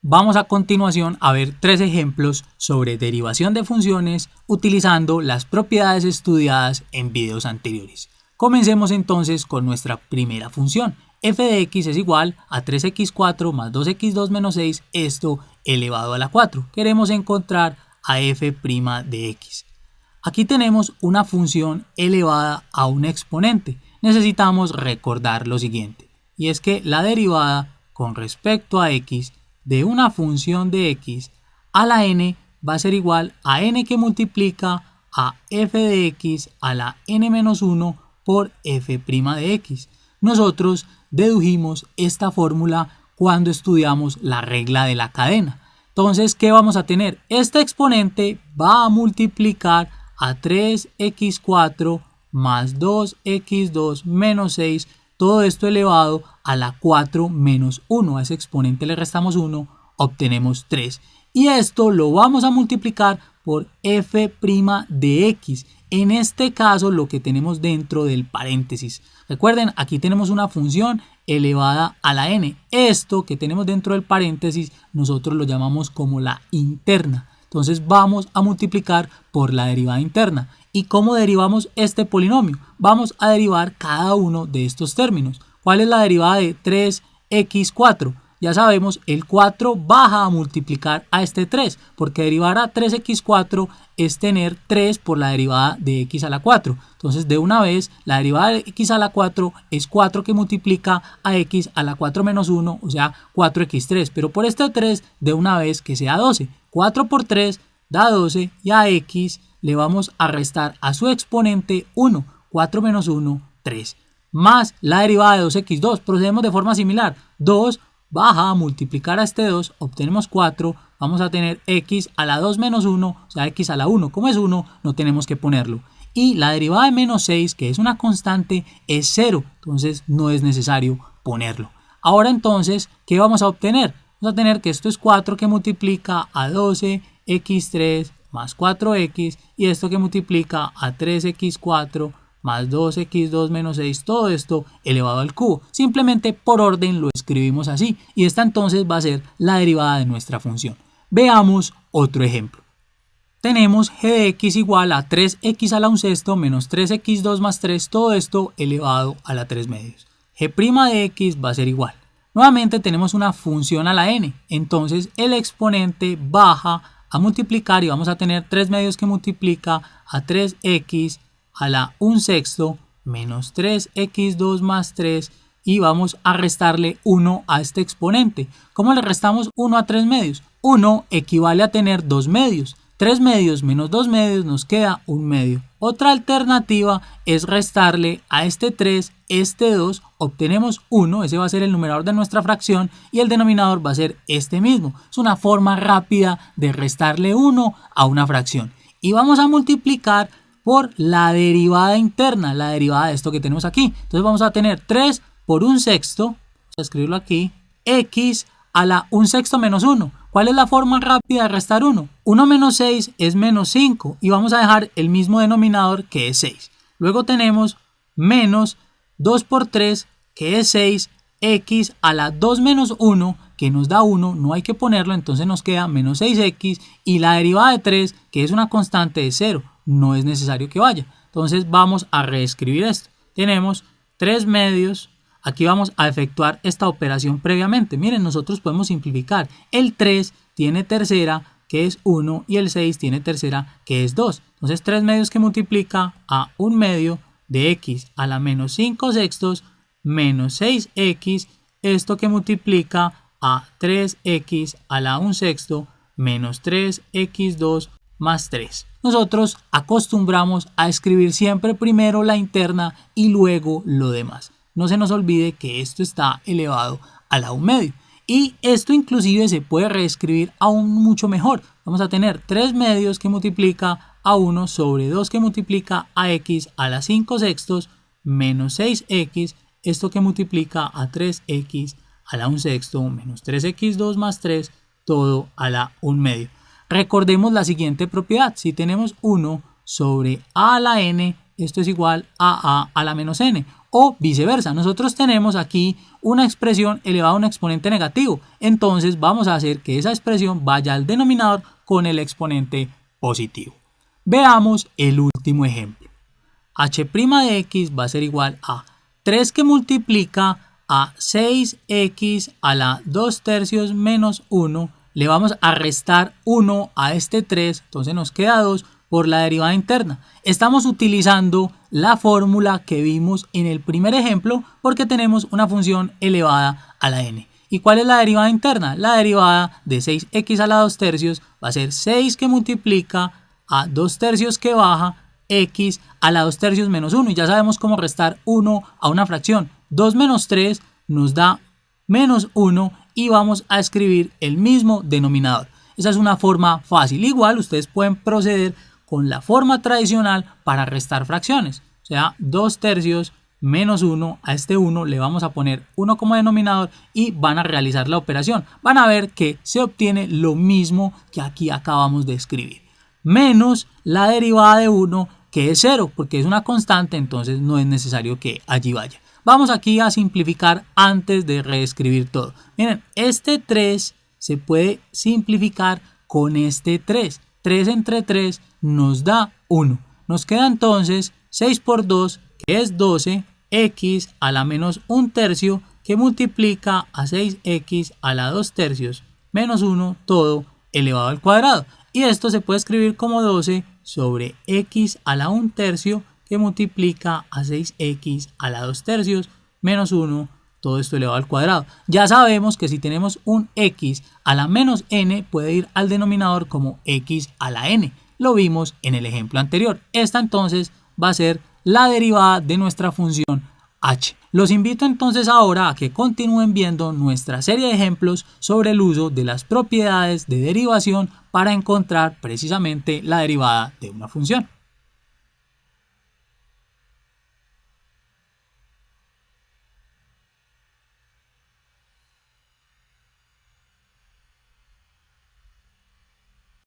Vamos a continuación a ver tres ejemplos sobre derivación de funciones utilizando las propiedades estudiadas en videos anteriores. Comencemos entonces con nuestra primera función. F de x es igual a 3x4 más 2x2 menos 6, esto elevado a la 4. Queremos encontrar a f' de x. Aquí tenemos una función elevada a un exponente. Necesitamos recordar lo siguiente, y es que la derivada con respecto a x de una función de x a la n va a ser igual a n que multiplica a f de x a la n-1 por f' de x. Nosotros dedujimos esta fórmula cuando estudiamos la regla de la cadena. Entonces, ¿qué vamos a tener? Este exponente va a multiplicar a 3x4 más 2x2 menos 6, todo esto elevado a la 4 menos 1. A ese exponente le restamos 1, obtenemos 3. Y esto lo vamos a multiplicar por f' de x. En este caso, lo que tenemos dentro del paréntesis. Recuerden, aquí tenemos una función elevada a la n. Esto que tenemos dentro del paréntesis, nosotros lo llamamos como la interna. Entonces vamos a multiplicar por la derivada interna. ¿Y cómo derivamos este polinomio? Vamos a derivar cada uno de estos términos. ¿Cuál es la derivada de 3x4? Ya sabemos, el 4 baja a multiplicar a este 3, porque derivar a 3x4 es tener 3 por la derivada de x a la 4. Entonces, de una vez, la derivada de x a la 4 es 4 que multiplica a x a la 4 menos 1, o sea, 4x3. Pero por este 3, de una vez que sea 12. 4 por 3 da 12 y a x le vamos a restar a su exponente 1. 4 menos 1, 3. Más la derivada de 2x2. Procedemos de forma similar. 2 baja a multiplicar a este 2, obtenemos 4, vamos a tener x a la 2 menos 1, o sea, x a la 1. Como es 1, no tenemos que ponerlo. Y la derivada de menos 6, que es una constante, es 0, entonces no es necesario ponerlo. Ahora entonces, ¿qué vamos a obtener? Vamos a tener que esto es 4 que multiplica a 12x3 más 4x, y esto que multiplica a 3x4 más 2x2 menos 6, todo esto elevado al cubo. Simplemente por orden lo escribimos así, y esta entonces va a ser la derivada de nuestra función. Veamos otro ejemplo. Tenemos g de x igual a 3x a la 1/6 menos 3x2 más 3, todo esto elevado a la 3 medios. G' de x va a ser igual. Nuevamente tenemos una función a la n, entonces el exponente baja a multiplicar y vamos a tener 3 medios que multiplica a 3x a la 1/6 menos 3x2 más 3, y vamos a restarle 1 a este exponente. ¿Cómo le restamos 1 a 3 medios? 1 equivale a tener 2 medios. 3 medios menos 2 medios nos queda 1 medio. Otra alternativa es restarle a este 3, este 2, obtenemos 1, ese va a ser el numerador de nuestra fracción y el denominador va a ser este mismo. Es una forma rápida de restarle 1 a una fracción. Y vamos a multiplicar por la derivada interna, la derivada de esto que tenemos aquí. Entonces vamos a tener 3 por 1/6, vamos a escribirlo aquí, x a la 1/6 menos 1. ¿Cuál es la forma rápida de restar 1? 1 menos 6 es menos 5 y vamos a dejar el mismo denominador que es 6. Luego tenemos menos 2 por 3 que es 6, x a la 2 menos 1 que nos da 1, no hay que ponerlo, entonces nos queda menos 6x, y la derivada de 3 que es una constante de 0, no es necesario que vaya. Entonces vamos a reescribir esto. Tenemos 3 medios. Aquí vamos a efectuar esta operación previamente. Miren, nosotros podemos simplificar. El 3 tiene tercera, que es 1, y el 6 tiene tercera, que es 2. Entonces 3 medios que multiplica a 1 medio de x a la menos 5/6 menos 6x, esto que multiplica a 3x a la 1/6 menos 3x2 más 3. Nosotros acostumbramos a escribir siempre primero la interna y luego lo demás. No se nos olvide que esto está elevado a la 1 medio. Y esto inclusive se puede reescribir aún mucho mejor. Vamos a tener 3 medios que multiplica a 1 sobre 2 que multiplica a x a la 5/6 menos 6x, esto que multiplica a 3x a la 1/6 menos 3x2 más 3, todo a la 1 medio. Recordemos la siguiente propiedad. Si tenemos 1 sobre a a la n, esto es igual a la menos n. o viceversa. Nosotros tenemos aquí una expresión elevada a un exponente negativo, entonces vamos a hacer que esa expresión vaya al denominador con el exponente positivo. Veamos el último ejemplo. H' de x va a ser igual a 3 que multiplica a 6x a la 2/3 menos 1. Le vamos a restar 1 a este 3, entonces nos queda 2 por la derivada interna. Estamos utilizando la fórmula que vimos en el primer ejemplo porque tenemos una función elevada a la n. ¿Y cuál es la derivada interna? La derivada de 6x a la 2/3 va a ser 6 que multiplica a 2/3 que baja x a la 2/3 menos 1. Y ya sabemos cómo restar 1 a una fracción. 2 menos 3 nos da menos 1 y vamos a escribir el mismo denominador. Esa es una forma fácil. Igual ustedes pueden proceder con la forma tradicional para restar fracciones. O sea, 2/3 menos 1, a este 1 le vamos a poner 1 como denominador y van a realizar la operación. Van a ver que se obtiene lo mismo que aquí acabamos de escribir. Menos la derivada de 1, que es 0, porque es una constante, entonces no es necesario que allí vaya. Vamos aquí a simplificar antes de reescribir todo. Miren, este 3 se puede simplificar con este 3. 3 entre 3 nos da 1. Nos queda entonces 6 por 2, que es 12, x a la menos 1/3, que multiplica a 6x a la 2/3 menos 1, todo elevado al cuadrado. Y esto se puede escribir como 12 sobre x a la 1/3, que multiplica a 6x a la 2/3 menos 1, todo esto elevado al cuadrado. Ya sabemos que si tenemos un x a la menos n puede ir al denominador como x a la n. Lo vimos en el ejemplo anterior. Esta entonces va a ser la derivada de nuestra función h. Los invito entonces ahora a que continúen viendo nuestra serie de ejemplos sobre el uso de las propiedades de derivación para encontrar precisamente la derivada de una función.